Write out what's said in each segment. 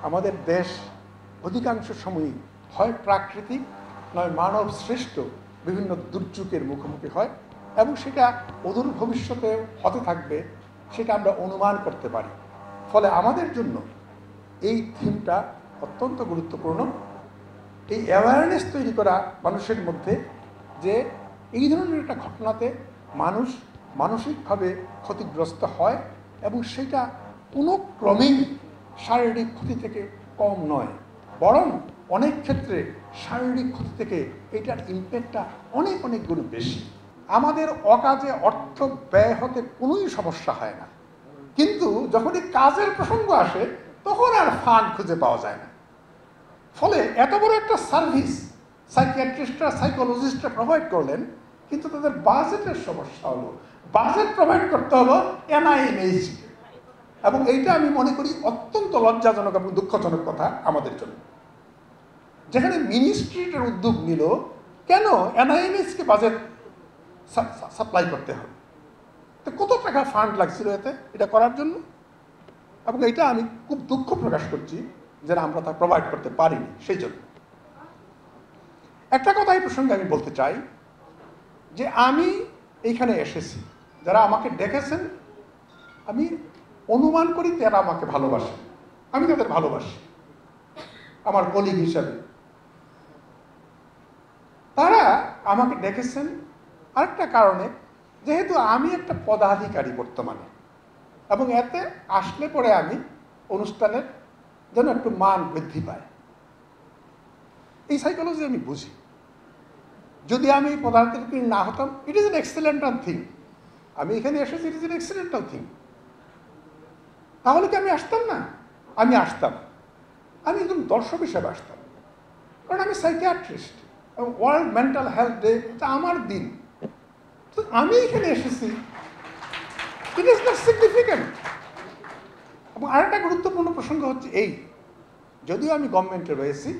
আমাদের দেশ অধিকাংশ সময়ই হয় প্রাকৃতিক নয় মানব সৃষ্ট বিভিন্ন দুর্যোগের মুখোমুখি হয় এবং সেটা অদূর ভবিষ্যতে হতে থাকবে সেটা আমরা অনুমান করতে পারি। ফলে আমাদের জন্য এই থিমটা অত্যন্ত গুরুত্বপূর্ণ। এই অ্যাওয়ারনেস তৈরি করা মানুষের মধ্যে যে এই ধরনের একটা ঘটনাতে মানুষ মানসিকভাবে ক্ষতিগ্রস্ত হয় এবং সেটা কোনো ক্রমেই শারীরিক ক্ষতি থেকে কম নয়, বরং অনেক ক্ষেত্রে শারীরিক ক্ষতি থেকে এটার ইম্প্যাক্টটা অনেক অনেক গুণ বেশি। আমাদের অকাজে অর্থ ব্যয় হতে কোনোই সমস্যা হয় না, কিন্তু যখন এই কাজের প্রসঙ্গ আসে তখন আর ফান্ড খুঁজে পাওয়া যায় না। ফলে এত বড় একটা সার্ভিস সাইকিয়াট্রিস্টরা সাইকোলজিস্টরা প্রোভাইড করলেন, কিন্তু তাদের বাজেটের সমস্যা হলো। বাজেট প্রোভাইড করতে হলো NIMH, এবং এইটা আমি মনে করি অত্যন্ত লজ্জাজনক এবং দুঃখজনক কথা আমাদের জন্য। যেখানে মিনিস্ট্রিটার উদ্যোগ নিল, কেন NIMH-কে বাজেট সাপ্লাই করতে হবে? তো কত টাকা ফান্ড লাগছিল এটা করার জন্য? এবং এটা আমি খুব দুঃখ প্রকাশ করছি যে আমরা তা প্রোভাইড করতে পারিনি। সেই জন্য একটা কথা এই প্রসঙ্গে আমি বলতে চাই যে আমি এইখানে এসেছি, যারা আমাকে ডেকেছেন আমি অনুমান করি তারা আমাকে ভালোবাসে, আমি তাদের ভালোবাসি আমার কলিগ হিসাবে। তারা আমাকে ডেকেছেন আরেকটা কারণে, যেহেতু আমি একটা পদাধিকারী বর্তমানে, এবং এতে আসলে পরে আমি অনুষ্ঠানের যেন একটু মান বৃদ্ধি পায়। এই সাইকোলজি আমি বুঝি। যদি আমি পদাধিকারী না হতাম, ইট ইজ এন এক্সিলেন্টাল থিং। আমি এখানে এসেছি, ইট ইজ এন এক্সিলেন্টাল থিং। তাহলে কি আমি আসতাম না? আমি আসতাম। আমি একদম দর্শক হিসেবে আসতাম, কারণ আমি সাইকিয়াট্রিস্ট এবং ওয়ার্ল্ড মেন্টাল হেলথ ডে এটা আমার দিন। তো আমি এখানে এসেছি, ইট ইজ নট সিগনিফিক্যান্ট। এবং আরেকটা গুরুত্বপূর্ণ প্রসঙ্গ হচ্ছে এই, যদিও আমি গভর্নমেন্টে রয়েছি,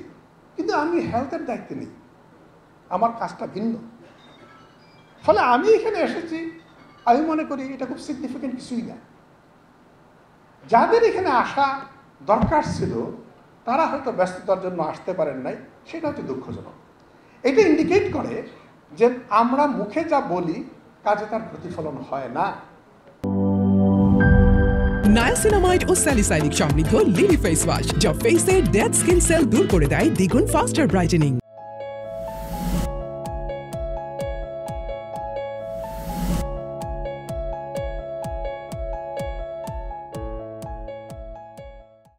কিন্তু আমি হেলথের দায়িত্বে নেই, আমার কাজটা ভিন্ন। ফলে আমি এখানে এসেছি, আমি মনে করি এটা খুব সিগনিফিক্যান্ট কিছুই না। যাদের এখানে আসা দরকার ছিল তারা হয়তো ব্যস্ততার জন্য আসতে পারেন নাই, সেটা হচ্ছে দুঃখজনক। এটা ইন্ডিকেট করে যে আমরা মুখে যা বলি কাজে তার প্রতিফলন হয় না। নায়াসিনামাইড ও স্যালিসাইলিক সমৃদ্ধ লিলি ফেস ওয়াশ, যা ফেসের ডেড স্কিন সেল দূর করে দেয় দ্বিগুণ ফাস্টার ব্রাইটেনিং।